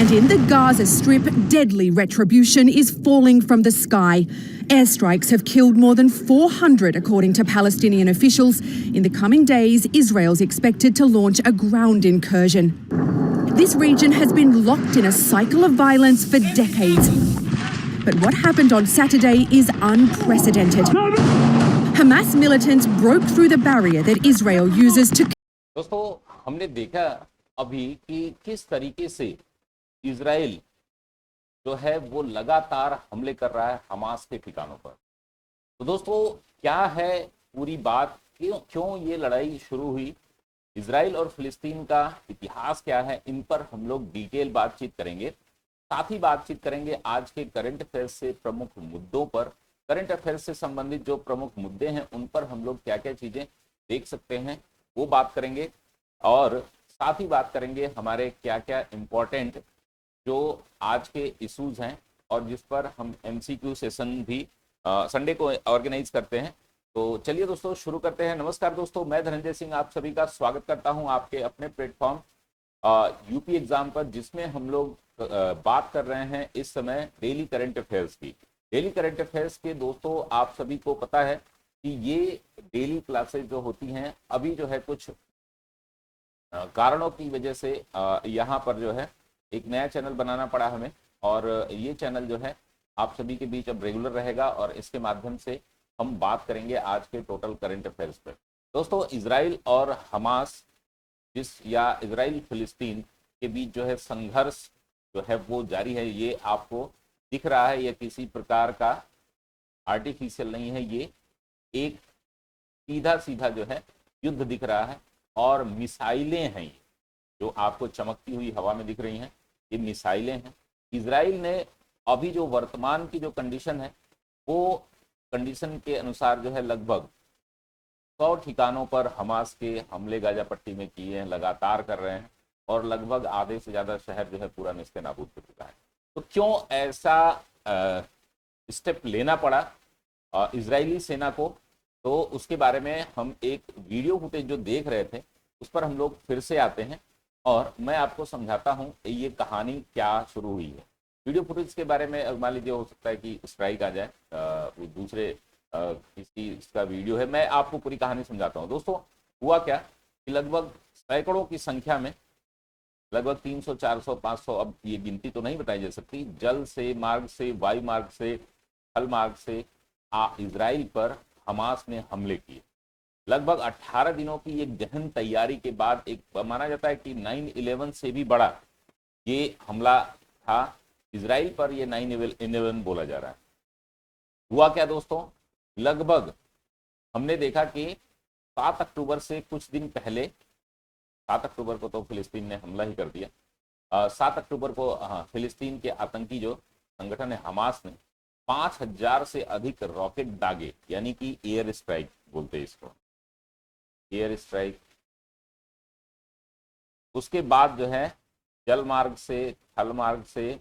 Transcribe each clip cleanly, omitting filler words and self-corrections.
And in the Gaza Strip, deadly retribution is falling from the sky. Airstrikes have killed more than 400, according to Palestinian officials. In the coming days, Israel's expected to launch a ground incursion. This region has been locked in a cycle of violence for decades. But what happened on Saturday is unprecedented. Hamas militants broke through the barrier that Israel uses to... दोस्तों, हमने देखा अभी कि किस तरीके से Israel जो है वो लगातार हमले कर रहा है हमास के ठिकानों पर। तो दोस्तों, क्या है पूरी बात, क्यों ये लड़ाई शुरू हुई, इजराइल और फिलिस्तीन का इतिहास क्या है, इन पर हम लोग डिटेल बातचीत करेंगे। साथ ही बातचीत करेंगे आज के करंट अफेयर्स से प्रमुख मुद्दों पर, करंट अफेयर्स से संबंधित जो प्रमुख मुद्दे हैं उन पर हम लोग क्या क्या चीजें देख सकते हैं वो बात करेंगे। और साथ ही बात करेंगे हमारे क्या क्या इम्पोर्टेंट जो आज के इश्यूज हैं और जिस पर हम MCQ सेशन भी संडे को ऑर्गेनाइज करते हैं। तो चलिए दोस्तों शुरू करते हैं। नमस्कार दोस्तों, मैं धनंजय सिंह आप सभी का स्वागत करता हूं आपके अपने प्लेटफॉर्म यूपी एग्जाम पर, जिसमें हम लोग बात कर रहे हैं इस समय डेली करंट अफेयर्स की। डेली करंट अफेयर्स के दोस्तों आप सभी को पता है कि ये डेली क्लासेज जो होती हैं अभी जो है कुछ कारणों की वजह से यहाँ पर जो है एक नया चैनल बनाना पड़ा हमें, और ये चैनल जो है आप सभी के बीच अब रेगुलर रहेगा और इसके माध्यम से हम बात करेंगे आज के टोटल करंट अफेयर्स पर। दोस्तों, इजराइल और हमास या इजराइल फिलिस्तीन के बीच जो है संघर्ष जो है वो जारी है। ये आपको दिख रहा है, ये किसी प्रकार का आर्टिफिशियल नहीं है, ये एक सीधा सीधा जो है युद्ध दिख रहा है। और मिसाइलें हैं ये जो आपको चमकती हुई हवा में दिख रही हैं, ये मिसाइलें हैं। इजराइल ने अभी जो वर्तमान की जो कंडीशन है वो कंडीशन के अनुसार जो है लगभग 100 ठिकानों पर हमास के हमले गाजा पट्टी में किए हैं, लगातार कर रहे हैं, और लगभग आधे से ज्यादा शहर जो है पूरा निस्ते नाबूद हो चुका है। तो क्यों ऐसा स्टेप लेना पड़ा इजरायली सेना को, तो उसके बारे में हम एक वीडियो फुटेज जो देख रहे थे उस पर हम लोग फिर से आते हैं और मैं आपको समझाता हूं ये कहानी क्या शुरू हुई है। वीडियो फुटेज के बारे में मान लीजिए हो सकता है कि स्ट्राइक आ जाए, वो दूसरे किसी इसका वीडियो है, मैं आपको पूरी कहानी समझाता हूं। दोस्तों, हुआ क्या कि लगभग सैकड़ों की संख्या में, लगभग 300, 400, 500, अब ये गिनती तो नहीं बताई जा सकती, जल से, मार्ग से, वायु मार्ग से, थल मार्ग से इजराइल पर हमास ने हमले किए। लगभग 18 दिनों की एक गहन तैयारी के बाद एक माना जाता है कि 9/11 से भी बड़ा ये हमला था इजराइल पर, ये 9/11 बोला जा रहा है। हुआ क्या दोस्तों, लगभग हमने देखा कि 7 अक्टूबर से कुछ दिन पहले, 7 अक्टूबर को तो फिलिस्तीन ने हमला ही कर दिया। 7 अक्टूबर को फिलिस्तीन के आतंकी जो संगठन है हमास ने 5000 से अधिक रॉकेट दागे, यानी कि एयर स्ट्राइक बोलते हैं इसको, एयर स्ट्राइक। उसके बाद जो है जल मार्ग से, थल मार्ग से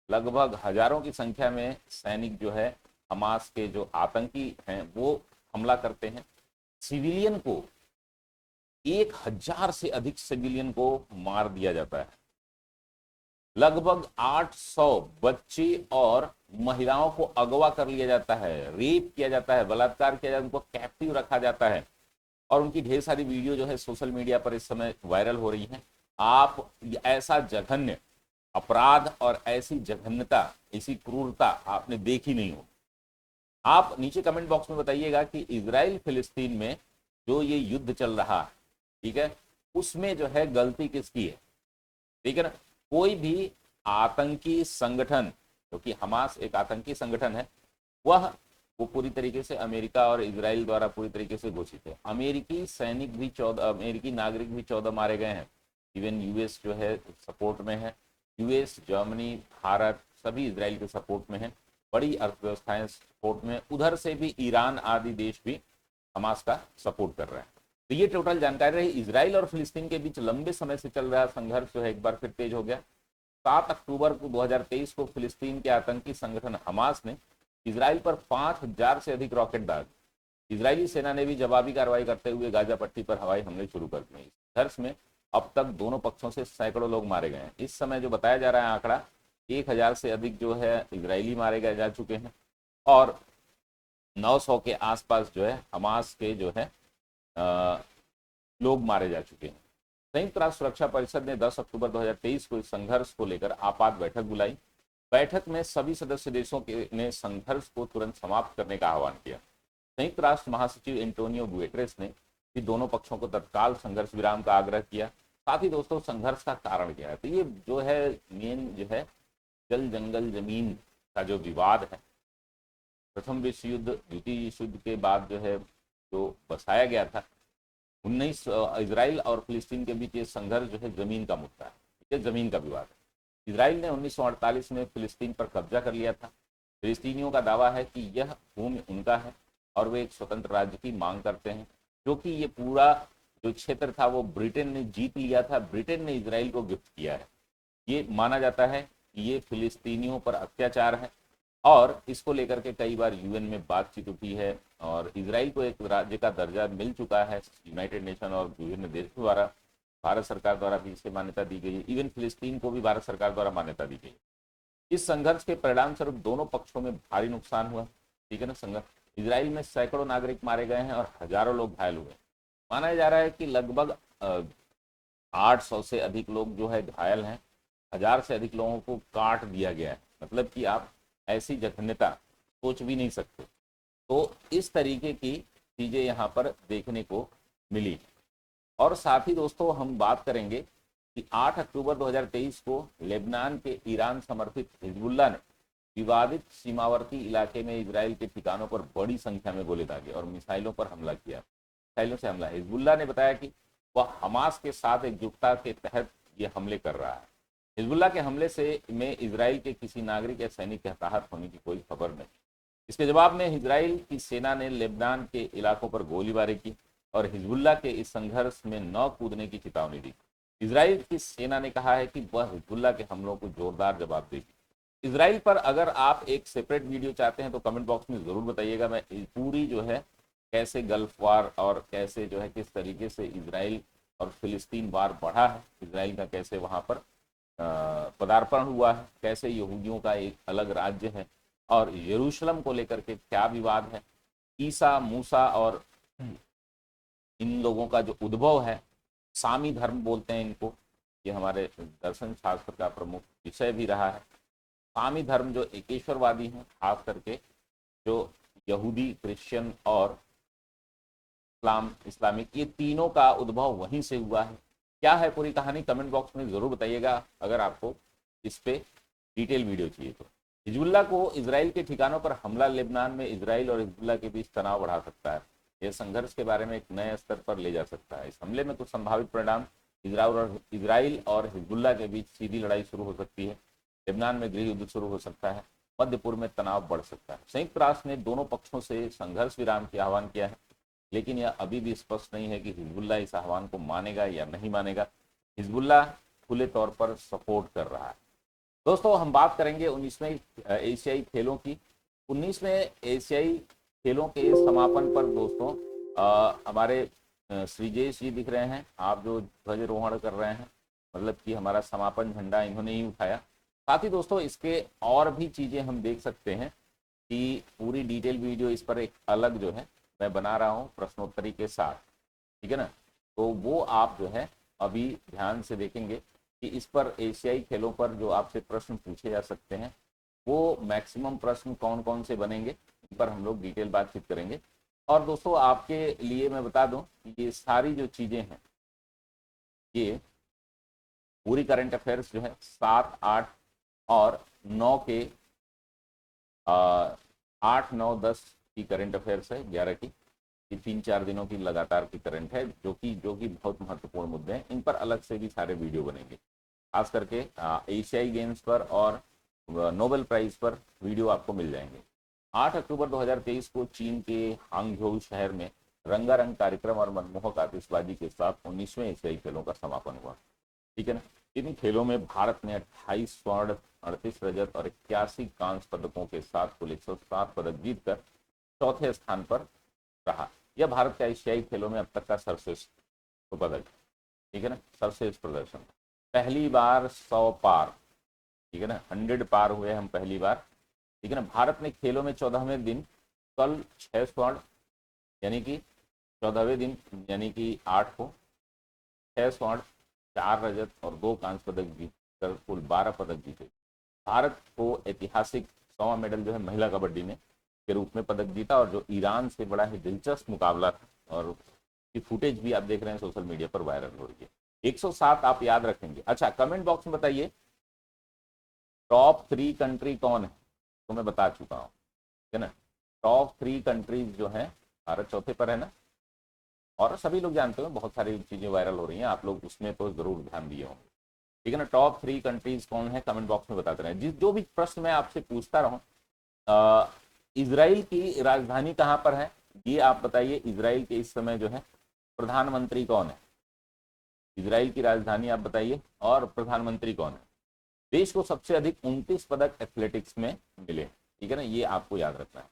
लगभग हजारों की संख्या में सैनिक जो है हमास के जो आतंकी हैं वो हमला करते हैं। सिविलियन को 1000 से अधिक सिविलियन को मार दिया जाता है। लगभग 800 बच्चे और महिलाओं को अगवा कर लिया जाता है, रेप किया जाता है, बलात्कार किया जाता है, उनको कैप्टिव रखा जाता है, और उनकी ढेर सारी वीडियो जो है सोशल मीडिया पर इस समय वायरल हो रही हैं। आप ऐसा जघन्य अपराध और ऐसी जघन्यता, ऐसी क्रूरता आपने देखी नहीं हो। आप नीचे कमेंट बॉक्स में बताइएगा कि इजराइल फिलिस्तीन में जो ये युद्ध चल रहा है, ठीक है, उसमें जो है गलती किसकी है, ठीक है ना। कोई भी आतंकी संगठन, क्योंकि हमास एक आतंकी संगठन है, वो पूरी तरीके से अमेरिका और इजराइल द्वारा पूरी तरीके से घोषित है। अमेरिकी सैनिक भी 14, अमेरिकी नागरिक भी 14 मारे गए हैं। इवन यूएस जो है सपोर्ट में है, यूएस, जर्मनी, भारत सभी इजराइल के सपोर्ट में है, बड़ी अर्थव्यवस्थाएं सपोर्ट में, उधर से भी ईरान आदि देश भी हमास का सपोर्ट कर रहे हैं। तो ये टोटल जानकारी रही। इजराइल और फिलिस्तीन के बीच लंबे समय से चल रहा संघर्ष जो है एक बार फिर तेज हो गया। 7 अक्टूबर को 2023 को फिलिस्तीन के आतंकी संगठन हमास ने इजराइल पर 5000 से अधिक रॉकेट दागे। इजरायली सेना ने भी जवाबी कार्रवाई करते हुए गाजा पट्टी पर हवाई हमले शुरू कर दिए। इस संघर्ष में अब तक दोनों पक्षों से सैकड़ों लोग मारे गए हैं। इस समय जो बताया जा रहा है आंकड़ा 1000 से अधिक जो है इजरायली मारे गए जा चुके हैं और 900 के आसपास जो है हमास के जो है लोग मारे जा चुके हैं। संयुक्त राष्ट्र सुरक्षा परिषद ने 10 अक्टूबर 2023 को इस संघर्ष को लेकर आपात बैठक बुलाई। बैठक में सभी सदस्य देशों ने संघर्ष को तुरंत समाप्त करने का आह्वान किया। संयुक्त राष्ट्र महासचिव एंटोनियो गुटेरेस ने भी दोनों पक्षों को तत्काल संघर्ष विराम का आग्रह किया। साथ ही दोस्तों संघर्ष का कारण क्या है, तो ये जो है मेन जो है जल जंगल जमीन का जो विवाद है, प्रथम विश्व युद्ध द्वितीय विश्व युद्ध के बाद जो है जो बसाया गया था 19 इजराइल और फिलिस्तीन के बीच ये संघर्ष जो है जमीन का मुद्दा है, ये जमीन का विवाद है। इजराइल ने 1948 में फिलिस्तीन पर कब्जा कर लिया था। फिलिस्तीनियों का दावा है कि यह भूमि उनका है और वे एक स्वतंत्र राज्य की मांग करते हैं, जो कि ये पूरा जो क्षेत्र था वो ब्रिटेन ने जीत लिया था। ब्रिटेन ने इजराइल को गिफ्ट किया है। ये माना जाता है कि ये फिलिस्तीनियों पर अत्याचार है और इसको लेकर के कई बार यूएन में बातचीत उठी है और इजराइल को एक राज्य का दर्जा मिल चुका है यूनाइटेड नेशन और विभिन्न देशों द्वारा। भारत सरकार द्वारा भी इसे मान्यता दी गई है। इवन फिलिस्तीन को भी भारत सरकार द्वारा मान्यता दी गई है। इस संघर्ष के परिणाम स्वरूप दोनों पक्षों में भारी नुकसान हुआ, ठीक है ना। संघर्ष इजराइल में सैकड़ों नागरिक मारे गए हैं और हजारों लोग घायल हुए। माना जा रहा है कि लगभग 800 से अधिक लोग जो है घायल हैं। 1000 से अधिक लोगों को काट दिया गया है। मतलब कि आप ऐसी जघन्यता सोच भी नहीं सकते। तो इस तरीके की चीजें यहाँ पर देखने को मिली। और साथ ही दोस्तों हम बात करेंगे कि 8 अक्टूबर 2023 को लेबनान के ईरान समर्थित हिजबुल्लाह ने विवादित सीमावर्ती इलाके में इजराइल के ठिकानों पर बड़ी संख्या में गोले दागे और मिसाइलों पर हमला किया। मिसाइलों से हमला। हिजबुल्लाह ने बताया कि वह हमास के साथ एकजुटता के तहत ये हमले कर रहा है। हिजबुल्लाह के हमले से में इजराइल के किसी नागरिक या सैनिक के हताहत होने की कोई खबर नहीं। इसके जवाब में इजराइल की सेना ने लेबनान के इलाकों पर गोलीबारी की और हिजबुल्लाह के इस संघर्ष में न कूदने की चेतावनी दी। इजराइल की सेना ने कहा है कि वह हिजबुल्लाह के हमलों को जोरदार जवाब देगी। इजराइल पर अगर आप एक सेपरेट वीडियो चाहते हैं तो कमेंट बॉक्स में जरूर बताइएगा। मैं पूरी जो है कैसे गल्फ वार और कैसे जो है किस तरीके से इजराइल और फिलिस्तीन वार बढ़ा है, इजराइल का कैसे वहां पर पदार्पण हुआ है, कैसे यहूदियों का एक अलग राज्य है और यरूशलेम को लेकर के क्या विवाद है, ईसा मूसा और इन लोगों का जो उद्भव है, सामी धर्म बोलते हैं इनको, ये हमारे दर्शन शास्त्र का प्रमुख विषय भी रहा है। सामी धर्म जो एकेश्वरवादी हैं, खास करके जो यहूदी, क्रिश्चियन और इस्लामिक, ये तीनों का उद्भव वहीं से हुआ है। क्या है पूरी कहानी कमेंट बॉक्स में जरूर बताइएगा अगर आपको इस पे डिटेल वीडियो चाहिए तो। हिजबुल्लाह को इजराइल के ठिकानों पर हमला लेबनान में इजराइल और हिजबुल्लाह के बीच तनाव बढ़ा सकता है। यह संघर्ष के बारे में एक नए स्तर पर ले जा सकता है। इस हमले में कुछ संभावित परिणाम इजराइल और हिजबुल्लाह के बीच सीधी लड़ाई शुरू हो सकती है। लेबनान में गृह युद्ध शुरू हो सकता है। मध्य पूर्व में तनाव बढ़ सकता है। संयुक्त राष्ट्र ने दोनों पक्षों से संघर्ष विराम की आह्वान किया है, लेकिन यह अभी भी स्पष्ट नहीं है कि हिजबुल्लाह इस आह्वान को मानेगा या नहीं मानेगा। हिजबुल्लाह खुले तौर पर सपोर्ट कर रहा है। दोस्तों हम बात करेंगे 19वें एशियाई खेलों की। 19वें एशियाई खेलों के समापन पर दोस्तों हमारे श्रीजेश जी दिख रहे हैं, आप जो ध्वजारोहण कर रहे हैं, मतलब कि हमारा समापन झंडा इन्होंने ही उठाया। साथ ही दोस्तों इसके और भी चीजें हम देख सकते हैं कि पूरी डिटेल वीडियो इस पर एक अलग जो है मैं बना रहा हूँ प्रश्नोत्तरी के साथ, ठीक है ना। तो वो आप जो है अभी ध्यान से देखेंगे कि इस पर एशियाई खेलों पर जो आपसे प्रश्न पूछे जा सकते हैं वो मैक्सिमम प्रश्न कौन कौन से बनेंगे, इन पर हम लोग डिटेल बातचीत करेंगे। और दोस्तों आपके लिए मैं बता दूं कि ये सारी जो चीजें हैं, ये पूरी करंट अफेयर्स जो है 7, 8 और 9 के 8, 9, 10 की करंट अफेयर्स है, 11 की, ये 3-4 दिनों की लगातार की करंट है, जो कि बहुत महत्वपूर्ण मुद्दे हैं। इन पर अलग से भी सारे वीडियो बनेंगे, खास करके एशियाई गेम्स पर और नोबेल प्राइज पर वीडियो आपको मिल जाएंगे। 8 अक्टूबर 2023 को चीन के हांगझोउ शहर में रंगारंग कार्यक्रम और मनमोहक आतिशबाजी के साथ 19वें एशियाई खेलों का समापन हुआ, ठीक है ना। इन खेलों में भारत ने 28 स्वर्ण, 38 रजत और 81 कांस्य पदकों के साथ कुल 107 पदक जीतकर चौथे स्थान पर रहा। यह भारत का एशियाई खेलों में अब तक का सर्वश्रेष्ठ पदक, ठीक है ना, सर्वश्रेष्ठ प्रदर्शन। पहली बार 100 पार, ठीक है ना, 100 पार हुए हम पहली बार, ठीक है ना। भारत ने खेलों में 14वें दिन कल 6 स्वर्ण, यानी कि 14वें दिन यानी कि 8 को 6 स्वर्ण, 4 रजत और 2 कांस्य पदक जीतकर कुल 12 पदक जीते। भारत को ऐतिहासिक 100वां मेडल जो है महिला कबड्डी में के रूप में पदक जीता, और जो ईरान से बड़ा ही दिलचस्प मुकाबला था, और की फुटेज भी आप देख रहे हैं सोशल मीडिया पर वायरल हो रही है। 107 आप याद रखेंगे। अच्छा, कमेंट बॉक्स में बताइए टॉप 3 कंट्री कौन है, तो मैं बता चुका हूं, ठीक है ना। टॉप 3 कंट्रीज जो है, भारत चौथे पर है ना, और सभी लोग जानते हो बहुत सारी चीजें वायरल हो रही हैं, आप लोग उसमें तो जरूर ध्यान दिए होंगे, ठीक है ना। टॉप 3 कंट्रीज कौन है, कमेंट बॉक्स में बताते रहें। जो भी प्रश्न मैं आपसे पूछता रहूं, इजराइल की राजधानी कहां पर है, ये आप बताइए। इजराइल के इस समय जो है प्रधानमंत्री कौन है, इजराइल की राजधानी आप बताइए, और प्रधानमंत्री कौन है। देश को सबसे अधिक 29 पदक एथलेटिक्स में मिले, ठीक है ना, ये आपको याद रखना है।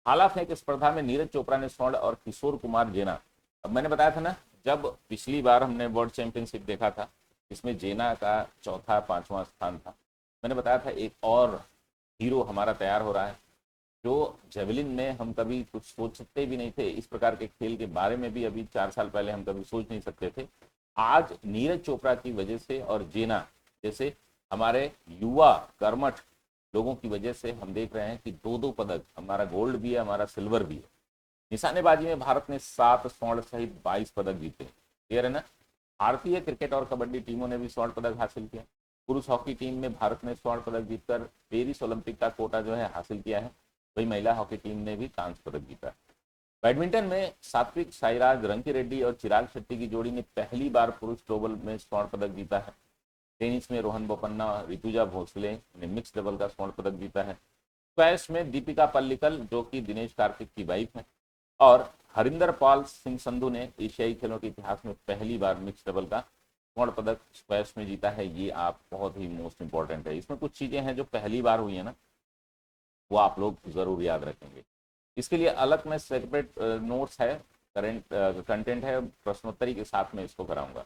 भाला फेंक स्पर्धा में नीरज चोपड़ा ने स्वर्ण और किशोर कुमार जेना, अब मैंने बताया था ना, जब पिछली बार हमने वर्ल्ड चैंपियनशिप देखा था, इसमें जेना का चौथा 5वां स्थान था। मैंने बताया था एक और हीरो हमारा तैयार हो रहा है, जो जेवलिन में हम कभी कुछ सोच सकते भी नहीं थे, इस प्रकार के खेल के बारे में भी अभी 4 साल पहले हम कभी सोच नहीं सकते थे। आज नीरज चोपड़ा की वजह से और जेना जैसे हमारे युवा कर्मठ लोगों की वजह से हम देख रहे हैं कि 2-2 पदक, हमारा गोल्ड भी है, हमारा सिल्वर भी है। निशानेबाजी में भारत ने 7 स्वर्ण सहित 22 पदक जीते, क्लियर है ना। भारतीय क्रिकेट और कबड्डी टीमों ने भी स्वर्ण पदक हासिल किया। पुरुष हॉकी टीम में भारत ने स्वर्ण पदक जीतकर पेरिस ओलंपिक का कोटा जो है हासिल किया है। वही महिला हॉकी टीम ने भी कांस्य पदक जीता। बैडमिंटन में सात्विक साईराज रंकी रेड्डी और चिराग शेट्टी की जोड़ी ने पहली बार पुरुष ग्लोबल में स्वर्ण पदक जीता है। टेनिस में रोहन बोपन्ना ऋतुजा भोसले ने मिक्स डबल का स्वर्ण पदक जीता है। स्क्वैश में दीपिका पल्लिकल जो कि दिनेश कार्तिक की वाइफ है, और हरिंदर पाल सिंह संधू ने एशियाई खेलों के इतिहास में पहली बार मिक्स डबल का स्वर्ण पदक स्क्वैश में जीता है। ये आप बहुत ही मोस्ट इंपॉर्टेंट है, इसमें कुछ चीजें हैं जो पहली बार हुई है ना, वो आप लोग जरूर याद रखेंगे। इसके लिए अलग में सेपरेट नोट्स है, करेंट कंटेंट है, प्रश्नोत्तरी के साथ में इसको कराऊंगा।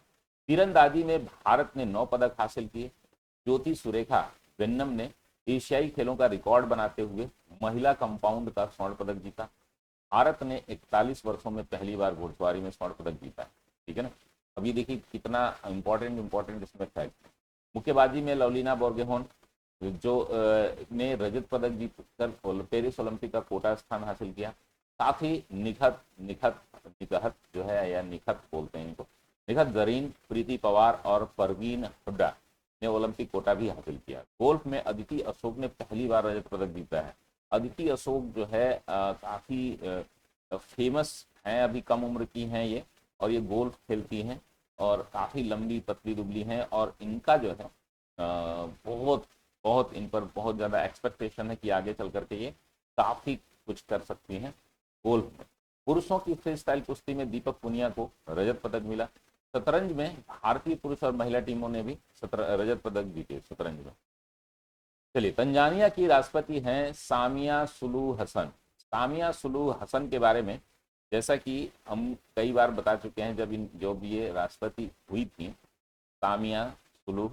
तीरंदाजी में भारत ने 9 पदक हासिल किए। ज्योति सुरेखा वेन्नम ने एशियाई खेलों का रिकॉर्ड बनाते हुए महिला कंपाउंड का स्वर्ण पदक जीता। भारत ने 41 वर्षों में पहली बार घुड़सवारी में स्वर्ण पदक जीता है, ठीक है ना। अब ये देखिए कितना इंपॉर्टेंट इसमें फैक्ट। मुक्केबाजी में लवलीना बोर्गेहोन जो ने रजत पदक जीतकर पेरिस ओलंपिक का कोटा स्थान हासिल किया। साथ ही निखत जो है, या निखत बोलते हैं इनको, निखत जरीन, प्रीति पवार और परवीन हुड्डा ने ओलंपिक कोटा भी हासिल किया। गोल्फ में अदिति अशोक ने पहली बार रजत पदक जीता है। अदिति अशोक जो है काफी फेमस हैं, अभी कम उम्र की हैं ये, और ये गोल्फ खेलती हैं और काफी लंबी पतली दुबली हैं, और इनका जो है बहुत बहुत इन पर बहुत ज्यादा एक्सपेक्टेशन है कि आगे चल करके ये काफी कुछ कर सकती हैं गोल्फ में। पुरुषों की फ्री स्टाइल कुश्ती में दीपक पुनिया को रजत पदक मिला। शतरंज में भारतीय पुरुष और महिला टीमों ने भी रजत पदक जीते शतरंज में। चलिए, तंजानिया की राष्ट्रपति हैं सामिया सुलू हसन। सामिया सुलू हसन के बारे में जैसा कि हम कई बार बता चुके हैं, जब ये राष्ट्रपति हुई थी सामिया सुलू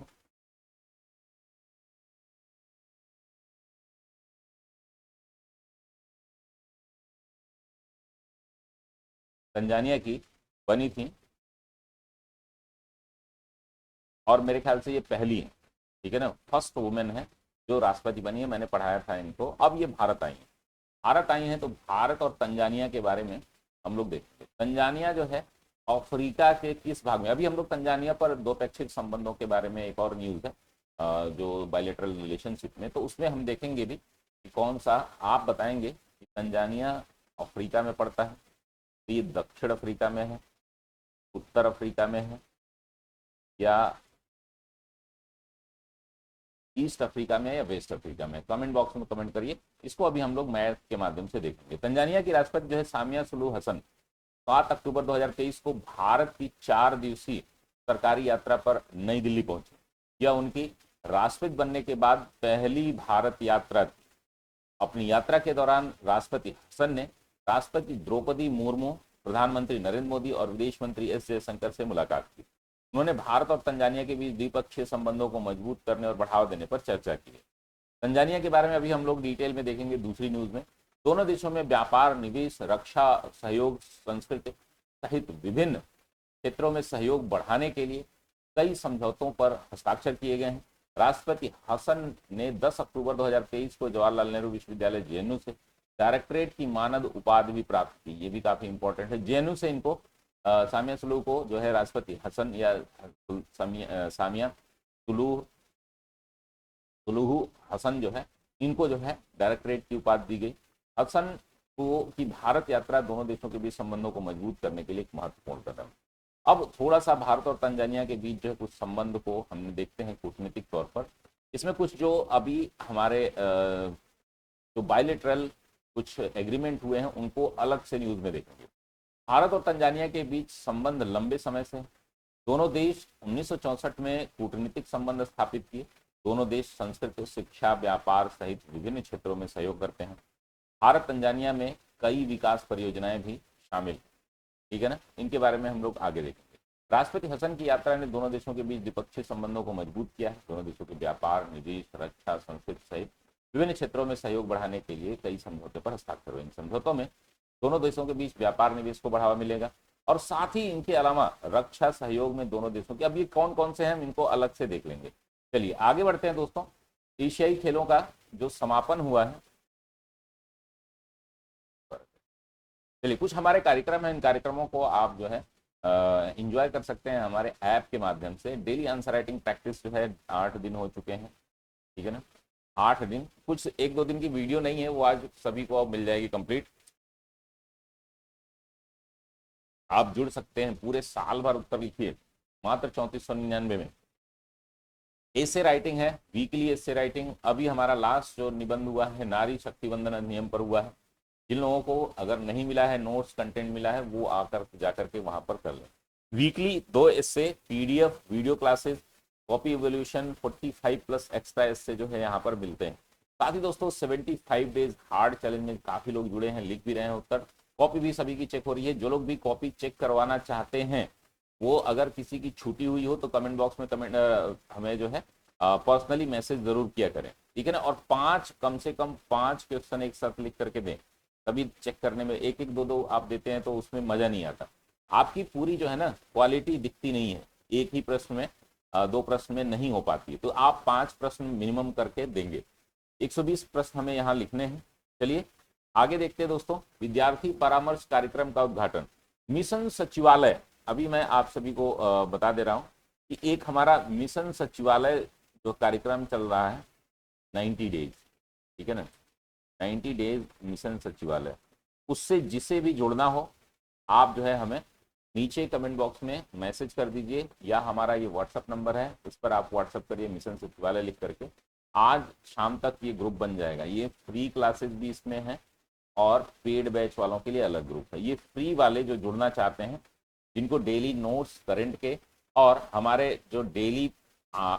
तंजानिया की बनी थी, और मेरे ख्याल से ये पहली है, ठीक है ना, फर्स्ट वुमेन है जो राष्ट्रपति बनी है। मैंने पढ़ाया था इनको। अब ये भारत आई है, तो भारत और तंजानिया के बारे में हम लोग देखेंगे। तंजानिया जो है अफ्रीका के किस भाग में, अभी हम लोग तंजानिया पर द्विपक्षीय संबंधों के बारे में एक और न्यूज है जो बायलैटरल रिलेशनशिप में, तो उसमें हम देखेंगे भी कि कौन सा, आप बताएंगे कि तंजानिया अफ्रीका में पड़ता है, तो ये दक्षिण अफ्रीका में है, उत्तर अफ्रीका में है, या ईस्ट अफ्रीका में या वेस्ट अफ्रीका में। कमेंट बॉक्स में कमेंट करिए, इसको अभी हम लोग मैथ के माध्यम से देखेंगे। तंजानिया की राष्ट्रपति जो है सामिया सुलू हसन 7 अक्टूबर 2023 को भारत की 4 दिवसीय सरकारी यात्रा पर नई दिल्ली पहुंचे। यह उनकी राष्ट्रपति बनने के बाद पहली भारत यात्रा थी। अपनी यात्रा के दौरान राष्ट्रपति हसन ने राष्ट्रपति द्रौपदी मुर्मू, प्रधानमंत्री नरेंद्र मोदी और विदेश मंत्री एस जयशंकर से मुलाकात की। उन्होंने भारत और तंजानिया के बीच द्विपक्षीय संबंधों को मजबूत करने और बढ़ावा देने पर चर्चा की है। तंजानिया के बारे में अभी हम लोग डिटेल में देखेंगे दूसरी न्यूज में। दोनों देशों में व्यापार, निवेश, रक्षा, सहयोग, संस्कृति सहित विभिन्न क्षेत्रों में सहयोग बढ़ाने के लिए कई समझौतों पर हस्ताक्षर किए गए हैं। राष्ट्रपति हसन ने 10 अक्टूबर 2023 को जवाहरलाल नेहरू विश्वविद्यालय जेएनयू से डायरेक्टरेट की मानद उपाधि भी प्राप्त की। ये भी काफी इंपॉर्टेंट है। जेएनयू से इनको सामिया सुलूह को जो है राष्ट्रपति हसन या सामिया सुलूह हसन जो है, इनको जो है डायरेक्टरेट की उपाधि दी गई। हसन को की भारत यात्रा दोनों देशों के बीच संबंधों को मजबूत करने के लिए एक महत्वपूर्ण कदम है। अब थोड़ा सा भारत और तंजानिया के बीच जो है कुछ संबंध को हमने देखते हैं कूटनीतिक तौर पर। इसमें कुछ जो अभी हमारे जो बायलैटरल कुछ एग्रीमेंट हुए हैं उनको अलग से न्यूज में देखेंगे। भारत और तंजानिया के बीच संबंध लंबे समय से, दोनों देश 1964 में कूटनीतिक संबंध स्थापित किए। दोनों देश संस्कृति, शिक्षा, व्यापार सहित विभिन्न क्षेत्रों में सहयोग करते हैं। भारत तंजानिया में कई विकास परियोजनाएं भी शामिल, ठीक है ना, इनके बारे में हम लोग आगे देखेंगे। राष्ट्रपति हसन की यात्रा ने दोनों देशों के बीच द्विपक्षीय संबंधों को मजबूत किया है। दोनों देशों के व्यापार, निवेश, रक्षा, संस्कृति सहित विभिन्न क्षेत्रों में सहयोग बढ़ाने के लिए कई समझौते पर हस्ताक्षर हुए। इन समझौतों में दोनों देशों के बीच व्यापार, निवेश को बढ़ावा मिलेगा और साथ ही इनके अलावा रक्षा सहयोग में दोनों देशों के, अब ये कौन कौन से हैं हम इनको अलग से देख लेंगे। चलिए आगे बढ़ते हैं दोस्तों। एशियाई खेलों का जो समापन हुआ है, चलिए कुछ हमारे कार्यक्रम हैं, इन कार्यक्रमों को आप जो है एंजॉय कर सकते हैं हमारे ऐप के माध्यम से। डेली आंसर राइटिंग प्रैक्टिस जो है 8 दिन हो चुके हैं, ठीक है ना, 8 दिन। कुछ 1-2 दिन की वीडियो नहीं है, वो आज सभी को अब मिल जाएगी कंप्लीट। आप जुड़ सकते हैं, पूरे साल भर उत्तर लिखिए मात्र 3499 में। एसे राइटिंग है, वीकली एसे राइटिंग। अभी हमारा लास्ट जो निबंध हुआ है नारी शक्ति वंदन अधिनियम पर हुआ है। जिन लोगों को अगर नहीं मिला है, नोट्स कंटेंट मिला है, वो आकर जाकर के वहां पर कर लें। Weekly 2 essay, PDF, video classes, copy evolution, 45 plus extra essay जो है यहाँ पर मिलते हैं। साथ ही दोस्तों 75 डेज हार्ड चैलेंज में काफी लोग जुड़े हैं, लिख भी रहे हैं उत्तर। कॉपी भी सभी की चेक हो रही है। जो लोग भी कॉपी चेक करवाना चाहते हैं, वो अगर किसी की छूटी हुई हो तो कमेंट बॉक्स में कमेंट हमें जो है पर्सनली मैसेज जरूर किया करें, ठीक है ना। और 5 कम से कम 5 क्वेश्चन एक साथ लिख करके दें, तभी चेक करने में एक एक 2-2 आप देते हैं तो उसमें मजा नहीं आता। आपकी पूरी जो है ना क्वालिटी दिखती नहीं है, एक ही प्रश्न में 2 प्रश्न में नहीं हो पाती है। तो आप 5 प्रश्न मिनिमम करके देंगे। 120 प्रश्न हमें यहाँ लिखने हैं। चलिए आगे देखते हैं दोस्तों। विद्यार्थी परामर्श कार्यक्रम का उद्घाटन, मिशन सचिवालय। अभी मैं आप सभी को बता दे रहा हूँ कि एक हमारा मिशन सचिवालय जो कार्यक्रम चल रहा है 90 डेज, ठीक है ना, 90 डेज मिशन सचिवालय, उससे जिसे भी जुड़ना हो आप जो है हमें नीचे कमेंट बॉक्स में मैसेज कर दीजिए, या हमारा ये व्हाट्सअप नंबर है, इस पर आप व्हाट्सअप करिए मिशन सचिवालय लिख करके। आज शाम तक ये ग्रुप बन जाएगा। ये फ्री क्लासेस भी इसमें है और पेड बैच वालों के लिए अलग ग्रुप है। ये फ्री वाले जो जुड़ना चाहते हैं, जिनको डेली नोट्स करंट के और हमारे जो डेली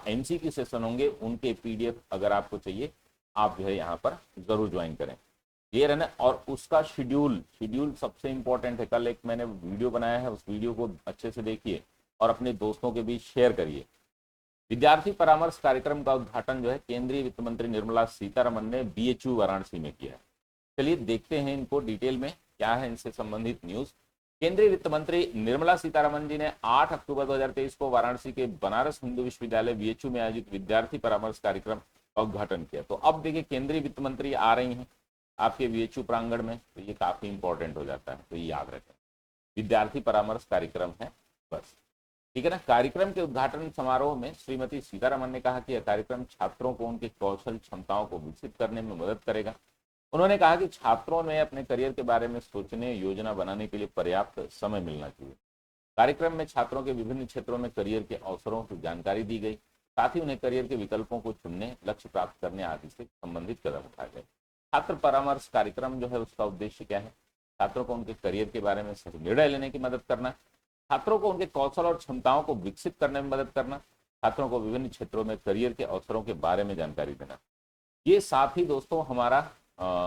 एमसीक्यू सेशन होंगे उनके पीडीएफ अगर आपको चाहिए, आप जो है यहाँ पर जरूर ज्वाइन करें। क्लियर है ना। और उसका शेड्यूल सबसे इंपॉर्टेंट है। कल एक मैंने वीडियो बनाया है, उस वीडियो को अच्छे से देखिए और अपने दोस्तों के बीच शेयर करिए। विद्यार्थी परामर्श कार्यक्रम का उद्घाटन जो है केंद्रीय वित्त मंत्री निर्मला सीतारमन ने बीएचयू वाराणसी में किया है। चलिए देखते हैं इनको डिटेल में क्या है इनसे संबंधित न्यूज। केंद्रीय वित्त मंत्री निर्मला सीतारमन जी ने 8 अक्टूबर 2023 को वाराणसी के बनारस हिंदू विश्वविद्यालय बीएचयू में आयोजित विद्यार्थी परामर्श कार्यक्रम का उद्घाटन किया। तो अब देखिए केंद्रीय वित्त मंत्री आ रही हैं आपके बीएचयू प्रांगण में, तो ये काफी इंपॉर्टेंट हो जाता है, तो ये याद रखें। विद्यार्थी परामर्श कार्यक्रम है बस, ठीक है ना। कार्यक्रम के उद्घाटन समारोह में श्रीमती सीतारमन ने कहा कि यह कार्यक्रम छात्रों को उनके कौशल क्षमताओं को विकसित करने में मदद करेगा। उन्होंने कहा कि छात्रों में अपने करियर के बारे में सोचने, योजना बनाने के लिए पर्याप्त समय मिलना चाहिए। कार्यक्रम में छात्रों के विभिन्न क्षेत्रों में करियर के अवसरों की जानकारी दी गई। साथ ही उन्हें करियर के विकल्पों को चुनने, लक्ष्य प्राप्त करने आदि से संबंधित कदम उठाए गए। छात्र परामर्श कार्यक्रम जो है उसका उद्देश्य क्या है? छात्रों को उनके करियर के बारे में सही निर्णय लेने की मदद करना, छात्रों को उनके कौशल और क्षमताओं को विकसित करने में मदद करना, छात्रों को विभिन्न क्षेत्रों में करियर के अवसरों के बारे में जानकारी देना। ये साथ ही दोस्तों हमारा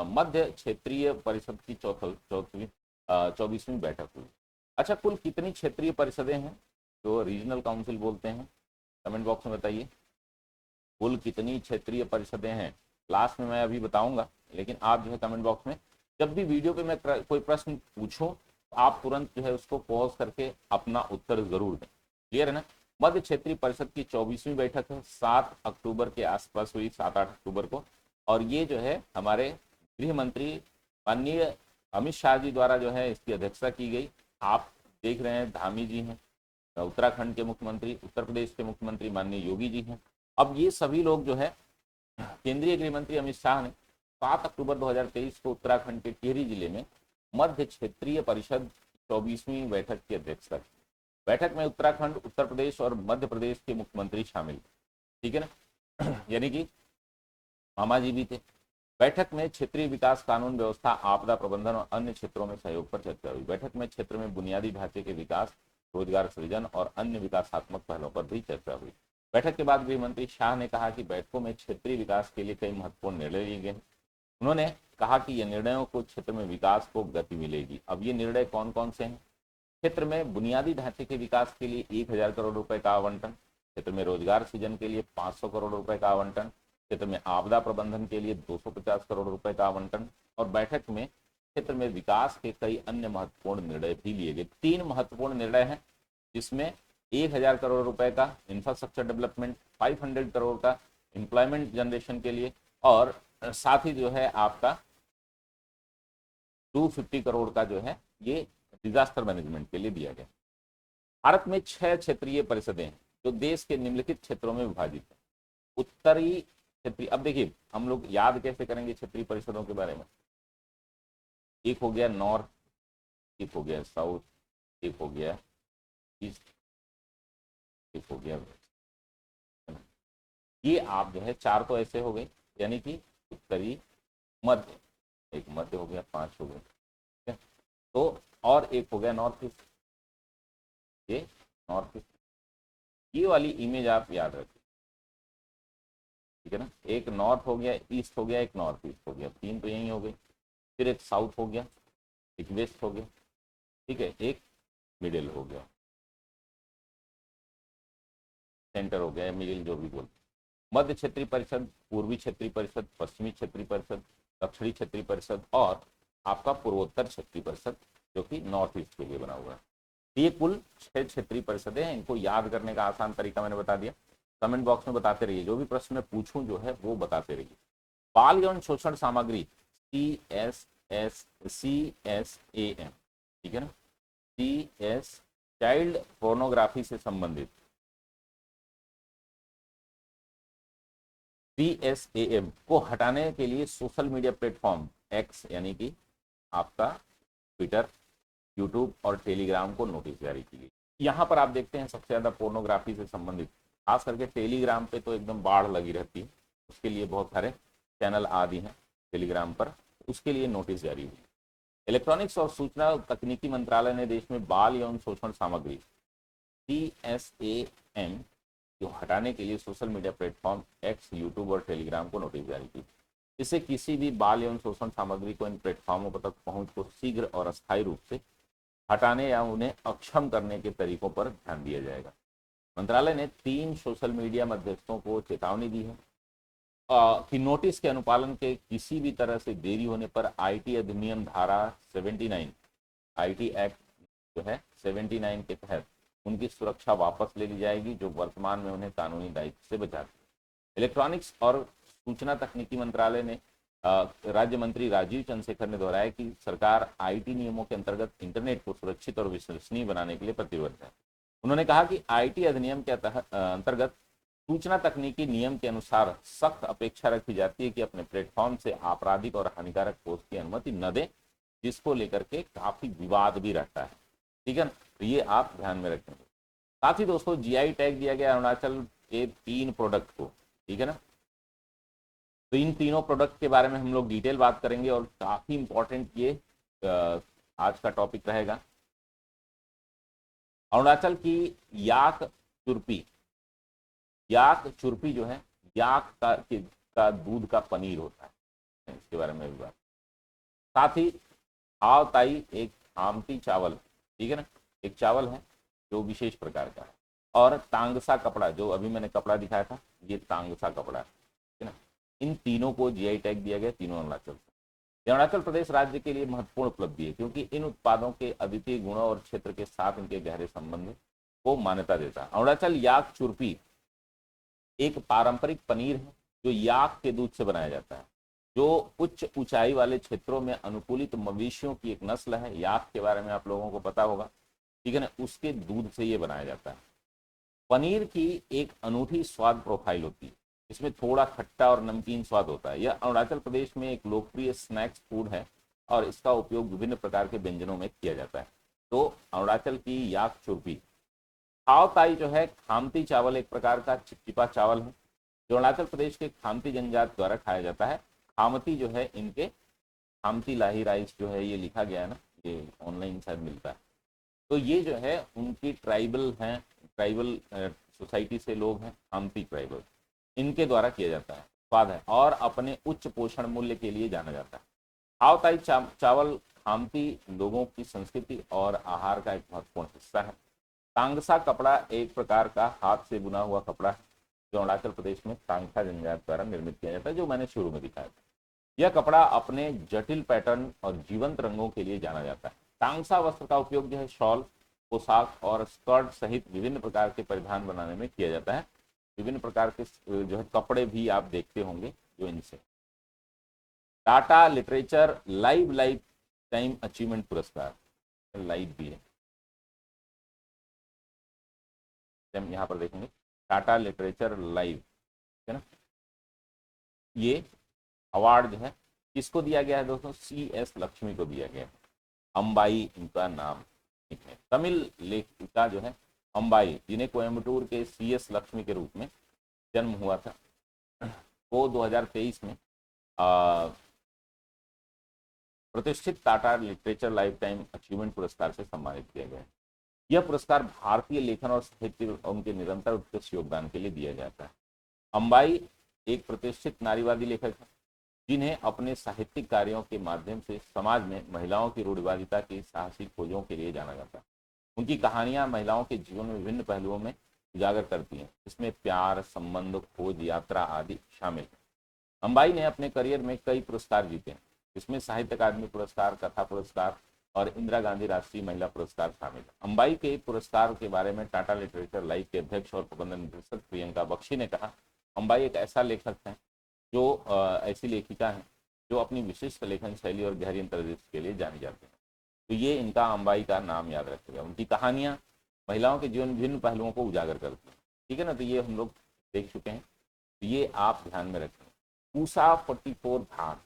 मध्य क्षेत्रीय परिषद की 24वीं बैठक हुई। अच्छा, कुल कितनी क्षेत्रीय परिषदें हैं? जो रीजनल काउंसिल बोलते हैं, कमेंट बॉक्स में बताइए। कुल कितनी क्षेत्रीय परिषदें हैं, लास्ट में मैं अभी बताऊंगा, लेकिन आप जो है कमेंट बॉक्स में, जब भी वीडियो पे मैं कोई प्रश्न पूछूं तो आप तुरंत जो है उसको पॉज करके अपना उत्तर जरूर दें। क्लियर है ना। मध्य क्षेत्रीय परिषद की 24वीं बैठक है, 7 अक्टूबर के आसपास हुई, 7-8 अक्टूबर को। और ये जो है हमारे गृह मंत्री माननीय अमित शाह जी द्वारा जो है इसकी अध्यक्षता की गई। आप देख रहे हैं धामी जी हैं, उत्तराखंड के मुख्यमंत्री, उत्तर प्रदेश के मुख्यमंत्री माननीय योगी जी हैं। अब ये सभी लोग जो है केंद्रीय गृह मंत्री अमित शाह ने 7 अक्टूबर 2023 को उत्तराखंड के टिहरी जिले में मध्य क्षेत्रीय परिषद 24वीं बैठक की अध्यक्षता की। बैठक में उत्तराखंड, उत्तर प्रदेश और मध्य प्रदेश के मुख्यमंत्री शामिल, ठीक है ना, यानी कि मामा जी भी थे। बैठक में क्षेत्रीय विकास, कानून व्यवस्था, आपदा प्रबंधन और अन्य क्षेत्रों में सहयोग पर चर्चा हुई। बैठक में क्षेत्र में बुनियादी ढांचे के विकास, रोजगार सृजन और अन्य विकासात्मक पहलों पर भी चर्चा हुई। बैठक के बाद गृह मंत्री शाह ने कहा कि बैठकों में क्षेत्रीय विकास के लिए कई महत्वपूर्ण निर्णय लिए गए। उन्होंने कहा कि ये निर्णयों को क्षेत्र में विकास को गति मिलेगी। अब ये निर्णय कौन कौन से हैं? क्षेत्र में बुनियादी ढांचे के विकास के लिए 1000 करोड़ रुपए का आवंटन, क्षेत्र में रोजगार सृजन के लिए 500 करोड़ रुपए का आवंटन, क्षेत्र में आपदा प्रबंधन के लिए 250 करोड़ रुपए का आवंटन। और बैठक में क्षेत्र में विकास के कई अन्य महत्वपूर्ण निर्णय भी लिए गए। 3 महत्वपूर्ण निर्णय हैं, जिसमें 1000 करोड़ रुपए का इंफ्रास्ट्रक्चर डेवलपमेंट, 500 करोड़ का एम्प्लॉयमेंट जनरेशन के लिए, और साथ ही जो है आपका 250 करोड़ का जो है ये डिजास्टर मैनेजमेंट के लिए दिया गया। भारत में 6 क्षेत्रीय परिषदें हैं जो देश के निम्नलिखित क्षेत्रों में विभाजित है। उत्तरी क्षेत्रीय, अब देखिए हम लोग याद कैसे करेंगे क्षेत्रीय परिषदों के बारे में। एक हो गया नॉर्थ, एक हो गया साउथ, एक हो गया ईस्ट, एक हो गया वेस्ट। ये आप जो है 4 तो ऐसे हो गए, यानी कि उत्तरी, मध्य, एक मध्य हो गया, 5 हो गए, ठीक है। तो और एक हो गया नॉर्थ ईस्ट, ये नॉर्थ ईस्ट। ये वाली इमेज आप याद रखिए, ठीक है ना। एक नॉर्थ हो गया, ईस्ट हो गया, एक नॉर्थ ईस्ट हो गया, 3 तो यही हो गई। फिर एक साउथ हो गया, एक वेस्ट हो गया, ठीक है, एक मिडिल हो गया, सेंटर हो गया, मिडिल जो भी बोलते। मध्य क्षेत्रीय परिषद, पूर्वी क्षेत्रीय परिषद, पश्चिमी क्षेत्रीय परिषद, दक्षिणी क्षेत्रीय परिषद और आपका पूर्वोत्तर क्षेत्रीय परिषद, जो कि नॉर्थ ईस्ट के लिए बना हुआ है। ये कुल 6 क्षेत्रीय परिषदें हैं। इनको याद करने का आसान तरीका मैंने बता दिया। कमेंट बॉक्स में बताते रहिए, जो भी प्रश्न मैं पूछूं जो है वो बताते रहिए। बाल यौन शोषण सामग्री CSAM, ठीक है ना, CS चाइल्ड पोर्नोग्राफी से संबंधित CSAM को हटाने के लिए सोशल मीडिया प्लेटफॉर्म X यानी कि आपका ट्विटर, यूट्यूब और टेलीग्राम को नोटिस जारी की गई। यहाँ पर आप देखते हैं सबसे ज्यादा पोर्नोग्राफी से संबंधित, खास करके टेलीग्राम पे तो एकदम बाढ़ लगी रहती है। उसके लिए बहुत सारे चैनल आदि हैं टेलीग्राम पर, उसके लिए नोटिस जारी हुई। इलेक्ट्रॉनिक्स और सूचना तकनीकी मंत्रालय ने देश में बाल यौन शोषण सामग्री CSAM को हटाने के लिए social media platform X, YouTube और टेलीग्राम को नोटिस जारी की। इससे किसी भी बाल यौन शोषण सामग्री को इन प्लेटफॉर्मों पर तक पहुंच को शीघ्र और अस्थायी रूप से हटाने या उन्हें अक्षम करने के तरीकों पर ध्यान दिया जाएगा। मंत्रालय ने 3 सोशल मीडिया मध्यस्थों को चेतावनी दी है कि नोटिस के अनुपालन के किसी भी तरह से देरी होने पर IT अधिनियम धारा 79, IT एक्ट जो है 79 के तहत उनकी सुरक्षा वापस ले ली जाएगी, जो वर्तमान में उन्हें कानूनी दायित्व से बचाती है। इलेक्ट्रॉनिक्स और सूचना तकनीकी मंत्रालय ने राज्य मंत्री राजीव चंद्रशेखर ने दोहराया कि सरकार IT नियमों के अंतर्गत इंटरनेट को सुरक्षित और विश्वसनीय बनाने के लिए प्रतिबद्ध है। उन्होंने कहा कि IT अधिनियम के अंतर्गत सूचना तकनीकी नियम के अनुसार सख्त अपेक्षा रखी जाती है कि अपने प्लेटफॉर्म से आपराधिक और हानिकारक पोस्ट की अनुमति न दें, जिसको लेकर के काफी विवाद भी रहता है, ठीक है ना। तो ये आप ध्यान में रखेंगे। साथ ही दोस्तों GI टैग दिया गया अरुणाचल के 3 प्रोडक्ट को, ठीक है ना। तो इन तीनों प्रोडक्ट के बारे में हम लोग डिटेल बात करेंगे और काफी इंपॉर्टेंट ये आज का टॉपिक रहेगा। अरुणाचल की याक चुरपी जो है, याक का दूध का पनीर होता है, इसके बारे में भी बात। साथ ही हाव ताई एक आमती चावल, ठीक है ना, एक चावल है जो विशेष प्रकार का है। और तांगसा कपड़ा, जो अभी मैंने कपड़ा दिखाया था, ये तांगसा कपड़ा है ना। इन तीनों को जीआई टैग दिया गया, तीनों अरुणाचल से। अरुणाचल प्रदेश राज्य के लिए महत्वपूर्ण उपलब्धि है क्योंकि इन उत्पादों के अद्वितीय गुणों और क्षेत्र के साथ इनके गहरे संबंध को मान्यता देता है। अरुणाचल याक चुरपी एक पारंपरिक पनीर है जो याक के दूध से बनाया जाता है, जो उच्च ऊंचाई वाले क्षेत्रों में अनुकूलित मवेशियों की एक नस्ल है। याक के बारे में आप लोगों को पता होगा, ठीक है ना, उसके दूध से ये बनाया जाता है। पनीर की एक अनूठी स्वाद प्रोफाइल होती है, इसमें थोड़ा खट्टा और नमकीन स्वाद होता है। यह अरुणाचल प्रदेश में एक लोकप्रिय स्नैक्स फूड है और इसका उपयोग विभिन्न प्रकार के व्यंजनों में किया जाता है। तो अरुणाचल की याक चुरपी। खाव ताई जो है खामती चावल, एक प्रकार का चिपचिपा चावल है जो अरुणाचल प्रदेश के खामती जनजाति द्वारा खाया जाता है। खामती जो है इनके खामती लाही राइस जो है, ये लिखा गया है ना, ये ऑनलाइन शायद मिलता है। तो ये जो है उनकी ट्राइबल हैं, ट्राइबल सोसाइटी से लोग हैं, खामती ट्राइबल, इनके द्वारा किया जाता है। स्वाद है और अपने उच्च पोषण मूल्य के लिए जाना जाता है। खाव ताई चावल खामती लोगों की संस्कृति और आहार का एक महत्वपूर्ण हिस्सा है। तांगसा कपड़ा एक प्रकार का हाथ से बुना हुआ कपड़ा है जो अरुणाचल प्रदेश में तांगसा जनजाति द्वारा निर्मित किया जाता है, जो मैंने शुरू में दिखाया था। यह कपड़ा अपने जटिल पैटर्न और जीवंत रंगों के लिए जाना जाता है। तांगसा वस्त्र का उपयोग जो है शॉल, पोशाक और स्कर्ट सहित विभिन्न प्रकार के परिधान बनाने में किया जाता है। विभिन्न प्रकार के जो है कपड़े भी आप देखते होंगे जो इनसे। Tata literature life time achievement पुरस्कार, लाइव भी है, हम यहाँ पर देखेंगे टाटा लिटरेचर लाइव, है ना। ये अवार्ड जो है किसको दिया गया है दोस्तों? CS लक्ष्मी को दिया गया है। अंबाई इनका नाम, ठीक है। तमिल लेखिका जो है अंबाई, जिन्हें कोयम्बटूर के CS लक्ष्मी के रूप में जन्म हुआ था, वो 2023 में प्रतिष्ठित Tata literature life time achievement पुरस्कार से सम्मानित किया गया है। यह पुरस्कार भारतीय लेखन और साहित्य और उनके निरंतर उत्कृष्ट योगदान के लिए दिया जाता है। अंबाई एक प्रतिष्ठित नारीवादी लेखक है जिन्हें अपने साहित्यिक कार्यों के माध्यम से समाज में महिलाओं की रूढ़िवादिता की साहसिक खोजों के लिए जाना जाता है। उनकी कहानियां महिलाओं के जीवन में विभिन्न पहलुओं में उजागर करती हैं, इसमें प्यार, संबंध, खोज, यात्रा आदि शामिल है। अंबाई ने अपने करियर में कई पुरस्कार जीते हैं, इसमें साहित्य अकादमी पुरस्कार, कथा पुरस्कार और इंदिरा गांधी राष्ट्रीय महिला पुरस्कार शामिल है। अंबाई के पुरस्कार के बारे में टाटा लिटरेचर लाइव के अध्यक्ष और प्रबंध निदेशक प्रियंका बख्शी ने कहा, अंबाई एक ऐसा लेखक है जो ऐसी लेखिका है जो अपनी विशिष्ट लेखन शैली और गहरी अंतर्दृष्टि के लिए जानी जाती है। तो ये इनका अंबाई का नाम याद रखेगा। उनकी कहानियां महिलाओं के जीवन विभिन्न पहलुओं को उजागर करती हैं, ठीक है ना। तो ये हम लोग देख चुके हैं, तो ये आप ध्यान में रखें। पूसा 44 धान,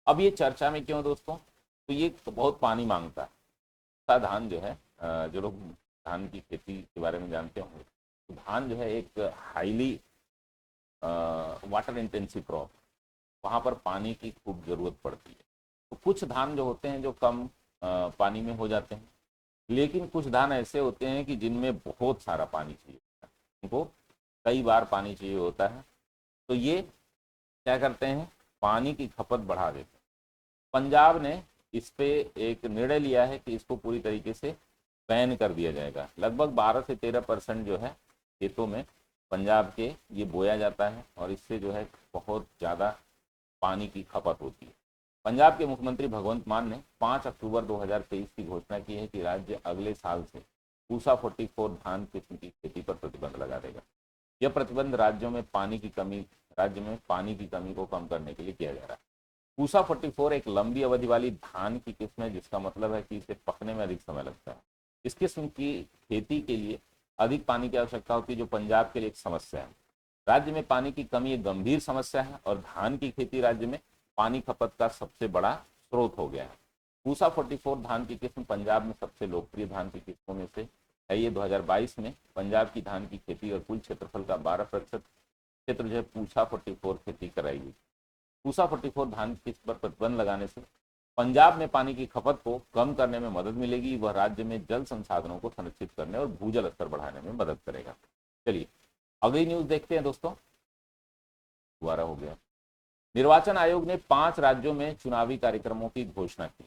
अब ये चर्चा में क्यों दोस्तों? तो ये तो बहुत पानी मांगता है। पूसा धान जो है, जो लोग धान की खेती के बारे में जानते होंगे, तो धान जो है एक हाईली वाटर इंटेंसिव क्रॉप, वहाँ पर पानी की खूब ज़रूरत पड़ती है। तो कुछ धान जो होते हैं जो कम पानी में हो जाते हैं, लेकिन कुछ धान ऐसे होते हैं कि जिनमें बहुत सारा पानी चाहिए होता है, उनको कई बार पानी चाहिए होता है। तो ये क्या करते हैं, पानी की खपत बढ़ा देते हैं। पंजाब ने इस पे एक निर्णय लिया है कि इसको पूरी तरीके से बैन कर दिया जाएगा। लगभग 12 से 13% जो है खेतों में पंजाब के ये बोया जाता है और इससे जो है बहुत ज़्यादा पानी की खपत होती है। पंजाब के मुख्यमंत्री भगवंत मान ने 5 अक्टूबर 2023 की घोषणा की है कि राज्य अगले साल से पूसा 44 धान किस्म की खेती पर प्रतिबंध लगा देगा। यह प्रतिबंध राज्य में पानी की कमी को कम करने के लिए किया जा रहा है। पूसा 44 एक लंबी अवधि वाली धान की किस्म है, जिसका मतलब है कि इसे पकने में अधिक समय लगता है। इस किस्म की खेती के लिए अधिक पानी की आवश्यकता होती है, जो पंजाब के लिए एक समस्या है। राज्य में पानी की कमी एक गंभीर समस्या है और धान की खेती राज्य में पानी खपत का सबसे बड़ा स्रोत हो गया है। पूसा 44 धान की किस्म पंजाब में सबसे लोकप्रिय धान की किस्मों में से है। ये 2022 में पंजाब की धान की खेती और कुल क्षेत्रफल का 12% क्षेत्र जो है पूसा 44 खेती कराई गई। पूसा 44 धान की किस्म पर प्रतिबंध लगाने से पंजाब में पानी की खपत को कम करने में मदद मिलेगी। वह राज्य में जल संसाधनों को संरक्षित करने और भूजल स्तर बढ़ाने में मदद करेगा। चलिए अगली न्यूज देखते हैं दोस्तों। दोबारा हो गया। निर्वाचन आयोग ने 5 राज्यों में चुनावी कार्यक्रमों की घोषणा की।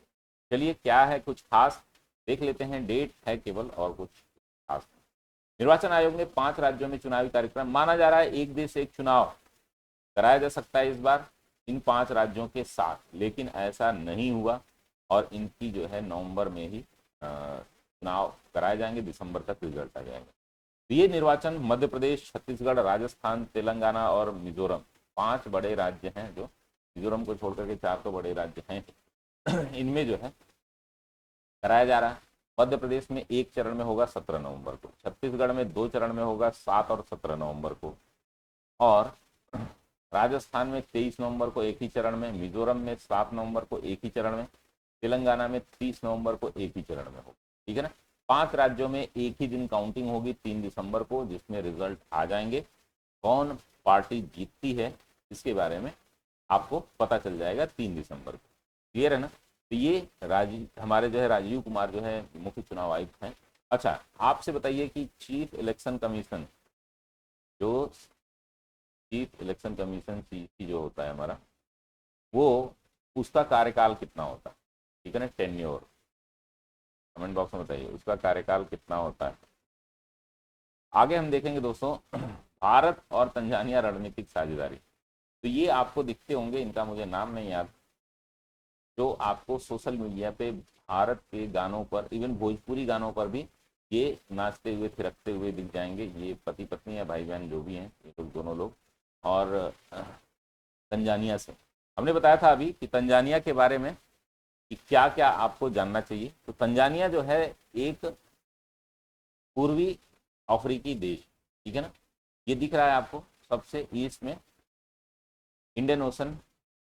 चलिए क्या है कुछ खास देख लेते हैं। डेट है केवल और कुछ खास। निर्वाचन आयोग ने 5 राज्यों में चुनावी कार्यक्रम, माना जा रहा है एक देश एक चुनाव कराया जा सकता है इस बार इन 5 राज्यों के साथ, लेकिन ऐसा नहीं हुआ और इनकी जो है नवंबर में ही चुनाव कराए जाएंगे, दिसंबर तक रिजल्ट आ जाएंगे। तो ये निर्वाचन मध्य प्रदेश, छत्तीसगढ़, राजस्थान, तेलंगाना और मिजोरम 5 बड़े राज्य हैं, जो मिजोरम को छोड़कर के 4 तो बड़े राज्य हैं इनमें जो है कराया जा रहा है। मध्य प्रदेश में एक चरण में होगा 17 नवंबर को, छत्तीसगढ़ में 2 चरण में होगा 7 और 17 नवंबर को, और राजस्थान में 23 नवंबर को एक ही चरण में, मिजोरम में 7 नवंबर को एक ही चरण में, तेलंगाना में 30 नवंबर को एक ही चरण में होगा। ठीक है ना। 5 राज्यों में एक ही दिन काउंटिंग होगी 3 दिसंबर को, जिसमें रिजल्ट आ जाएंगे। कौन पार्टी जीतती है इसके बारे में आपको पता चल जाएगा 3 दिसंबर को। क्लियर है ना। तो ये हमारे जो है राजीव कुमार जो है मुख्य चुनाव आयुक्त हैं। अच्छा, आपसे बताइए कि चीफ इलेक्शन कमीशन CEC जो होता है हमारा, वो उसका कार्यकाल कितना होता है? ठीक है ना, टेन्योर, कमेंट बॉक्स में बताइए उसका कार्यकाल कितना होता है। आगे हम देखेंगे दोस्तों भारत और तंजानिया रणनीतिक साझेदारी। तो ये आपको दिखते होंगे, इनका मुझे नाम नहीं याद, जो आपको सोशल मीडिया पे भारत के गानों पर, इवन भोजपुरी गानों पर भी ये नाचते हुए थिरकते हुए दिख जाएंगे। ये पति पत्नी या भाई बहन जो भी हैं, ये लोग दोनों लोग। और तंजानिया से हमने बताया था अभी कि तंजानिया के बारे में कि क्या क्या आपको जानना चाहिए। तो तंजानिया जो है एक पूर्वी अफ्रीकी देश, ठीक है ना। ये दिख रहा है आपको सबसे ईस्ट में, इंडियन ओशन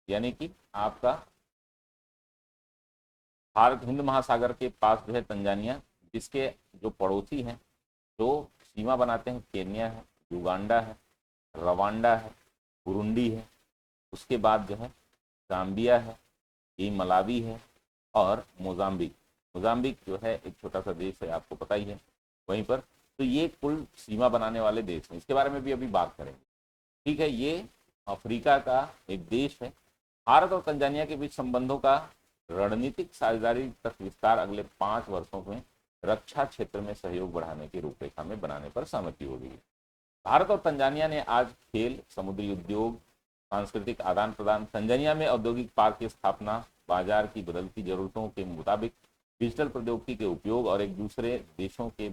यानी कि आपका भारत हिंद महासागर के पास जो है तंजानिया, जिसके जो पड़ोसी हैं, जो सीमा बनाते हैं, केन्या है, युगांडा है, रवांडा है, बुरुंडी है, उसके बाद जो है जाम्बिया है, ये मलावी है और मोजाम्बिक। मोजाम्बिक जो है एक छोटा सा देश है, आपको पता ही है वहीं पर। तो ये कुल सीमा बनाने वाले देश हैं, इसके बारे में भी अभी बात करेंगे। ठीक है, ये अफ्रीका का एक देश है। भारत और तंजानिया के बीच संबंधों का रणनीतिक साझेदारी तक विस्तार अगले 5 वर्षों में रक्षा क्षेत्र में सहयोग बढ़ाने की रूपरेखा में बनाने पर सहमति हो गई। भारत और तंजानिया ने आज खेल, समुद्री उद्योग, सांस्कृतिक आदान प्रदान, तंजानिया में औद्योगिक पार्क की स्थापना, बाजार की बदलती जरूरतों के मुताबिक डिजिटल प्रौद्योगिकी के उपयोग और एक दूसरे देशों के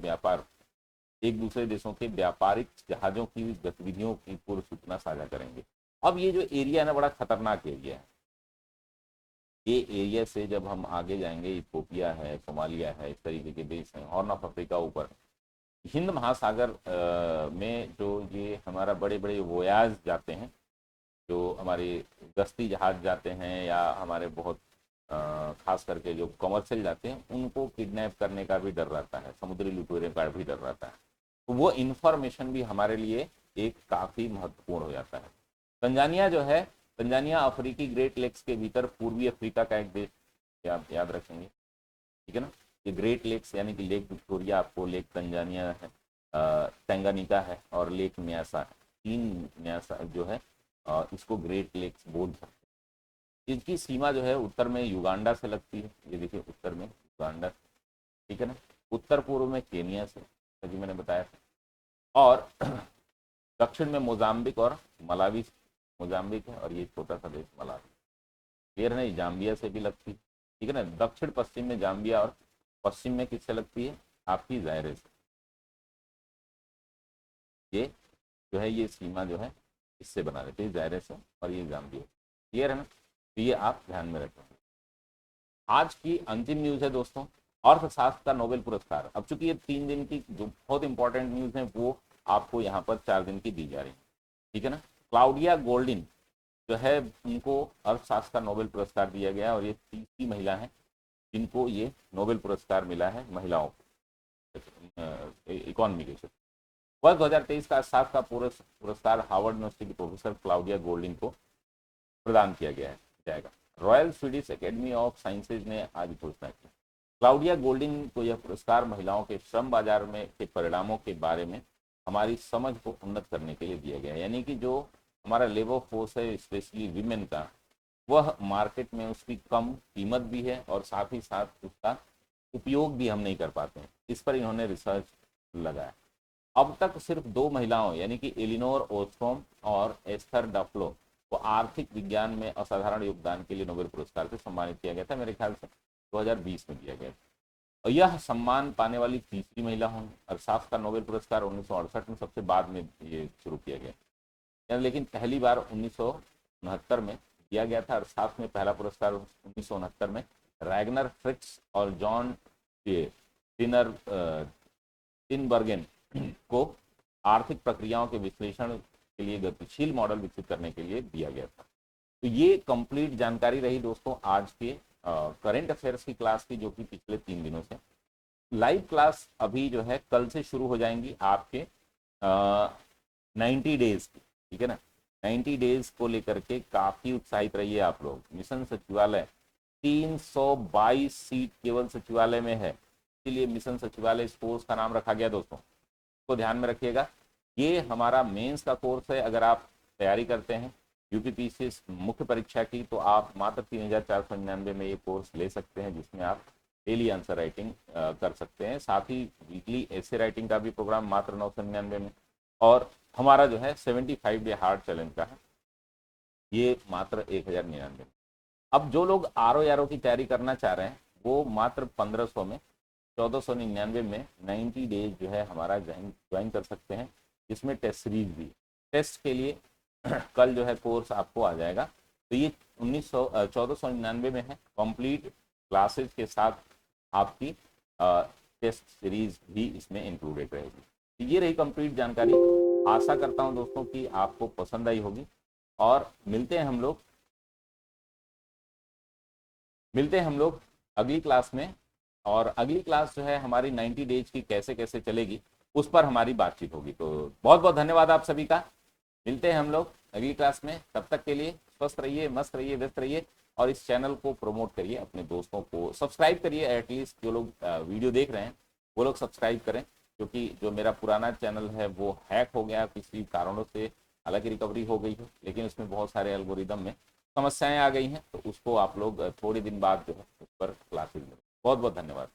व्यापारिक जहाजों की गतिविधियों की पूर्व सूचना साझा करेंगे। अब ये जो एरिया है ना, बड़ा खतरनाक एरिया है। ये एरिया से जब हम आगे जाएंगे, इथियोपिया है, सोमालिया है, इस तरीके के देश हैं, हॉर्न ऑफ अफ्रीका ऊपर, हिंद महासागर में जो ये हमारा बड़े बड़े वोयाज जाते हैं, जो हमारे गश्ती जहाज जाते हैं या हमारे बहुत खास करके जो कमर्शियल जाते हैं, उनको किडनैप करने का भी डर रहता है, समुद्री लुटेरे का भी डर रहता है। तो वो इन्फॉर्मेशन भी हमारे लिए एक काफ़ी महत्वपूर्ण हो जाता है। तंजानिया जो है, तंजानिया अफ्रीकी ग्रेट लेक्स के भीतर पूर्वी अफ्रीका का एक देश, आप याद रखेंगे, ठीक है ना। ये ग्रेट लेक्स यानी कि लेक विक्टोरिया, आपको लेक तंजानिया है, टैंगानिका है और लेक न्यासा है। 3 न्यासा जो है इसको ग्रेट लेक्स बोल सकते हैं। इसकी सीमा जो है उत्तर में युगांडा से लगती है, ये देखिए उत्तर में युगांडा, ठीक है ना। उत्तर पूर्व में केनिया से, जैसे मैंने बताया था, और दक्षिण में मोजाम्बिक और मलावी, मोजाम्बिक है और ये छोटा सा देश मलावी। क्लियर है ना, जाम्बिया से भी लगती है, ठीक है ना। दक्षिण पश्चिम में जाम्बिया और पश्चिम में किससे लगती है, आपकी जायरे से। ये जो है ये सीमा जो है इससे बना देते हैं, जायरे से और ये जाम्बिया। क्लियर है ना। तो ये आप ध्यान में रखें। आज की अंतिम न्यूज है दोस्तों, अर्थशास्त्र का नोबेल पुरस्कार। अब चूंकि ये 3 दिन की जो बहुत इंपॉर्टेंट न्यूज है वो आपको यहाँ पर 4 दिन की दी जा रही है, ठीक है ना। क्लाउडिया गोल्डिन जो है, उनको अर्थशास्त्र का नोबेल पुरस्कार दिया गया और ये 30वीं महिला है जिनको ये नोबेल पुरस्कार मिला है, महिलाओं को इकोनॉमी के क्षेत्र। वर्ष 2023 का अर्थशास्त्र का पुरस्कार हार्वर्ड यूनिवर्सिटी की प्रोफेसर क्लाउडिया गोल्डिन को प्रदान किया जाएगा। Royal Swedish academy of sciences ने आज घोषणा की। क्लाउडिया गोल्डिन को यह पुरस्कार महिलाओं के श्रम बाजार में के परिणामों के बारे में हमारी समझ को उन्नत करने के लिए दिया गया है। यानी कि जो हमारा लेबर फोर्स है, स्पेशली विमेन का, वह मार्केट में उसकी कम कीमत भी है और साथ ही साथ उसका उपयोग भी हम नहीं कर पाते हैं। इस पर इन्होंने रिसर्च लगाया अब तक सिर्फ 2 महिलाओं यानी कि एलिनोर ओस्ट्रोम और एस्थर डफ्लो को आर्थिक विज्ञान में असाधारण योगदान के लिए नोबेल पुरस्कार से सम्मानित किया गया था, मेरे ख्याल से 2020 में किया गया था। और यह सम्मान पाने वाली तीसरी महिला होंगी। अरसाफ का नोबेल पुरस्कार 1968 में सबसे बाद में ये शुरू किया गया, लेकिन पहली बार 1969 में दिया गया था। अरसाफ में पहला पुरस्कार 1969 में रैगनर फ्रिक्स और जॉन टिनबर्गेन को आर्थिक प्रक्रियाओं के विश्लेषण के लिए गतिशील मॉडल विकसित करने के लिए दिया गया था। तो ये कंप्लीट जानकारी रही दोस्तों आज के करंट अफेयर्स की क्लास की, जो कि पिछले 3 दिनों से। लाइव क्लास अभी जो है कल से शुरू हो जाएंगी आपके 90 डेज की, ठीक है ना। 90 डेज को लेकर के काफी उत्साहित रहिए आप लोग। मिशन सचिवालय 322 सीट केवल सचिवालय में है, इसलिए मिशन सचिवालय इस कोर्स का नाम रखा गया दोस्तों, को ध्यान में रखिएगा। ये हमारा मेंस का कोर्स है। अगर आप तैयारी करते हैं यूपीपीसीएस मुख्य परीक्षा की, तो आप मात्र 3499 में ये कोर्स ले सकते हैं, जिसमें आप डेली आंसर राइटिंग कर सकते हैं। साथ ही वीकली ऐसे राइटिंग का भी प्रोग्राम मात्र 999 में, और हमारा जो है 75 डे हार्ड चैलेंज का है, ये मात्र 1099 में। अब जो लोग आरओ की तैयारी करना चाह रहे हैं वो मात्र 1500 में 1499 में 90 डेज जो है हमारा ज्वाइन कर सकते हैं, जिसमें टेस्ट सीरीज भी। टेस्ट के लिए कल जो है कोर्स आपको आ जाएगा। तो ये 1499 में है, कंप्लीट क्लासेस के साथ आपकी टेस्ट सीरीज भी इसमें इंक्लूडेड रहेगी। तो ये रही कंप्लीट जानकारी। आशा करता हूं दोस्तों कि आपको पसंद आई होगी, और मिलते हैं हम लोग अगली क्लास में। और अगली क्लास जो है हमारी 90 डेज की कैसे कैसे चलेगी, उस पर हमारी बातचीत होगी। तो बहुत बहुत धन्यवाद आप सभी का। मिलते हैं हम लोग अगली क्लास में। तब तक के लिए स्वस्थ रहिए, मस्त रहिए, व्यस्त रहिए, और इस चैनल को प्रमोट करिए, अपने दोस्तों को सब्सक्राइब करिए। एटलीस्ट जो लोग वीडियो देख रहे हैं वो लोग सब्सक्राइब करें, क्योंकि जो मेरा पुराना चैनल है वो हैक हो गया किसी कारणों से। हालांकि रिकवरी हो गई है, लेकिन उसमें बहुत सारे एल्गोरिदम में समस्याएं आ गई हैं, तो उसको आप लोग थोड़े दिन बाद जो है उस पर क्लासेज लें। बहुत बहुत धन्यवाद।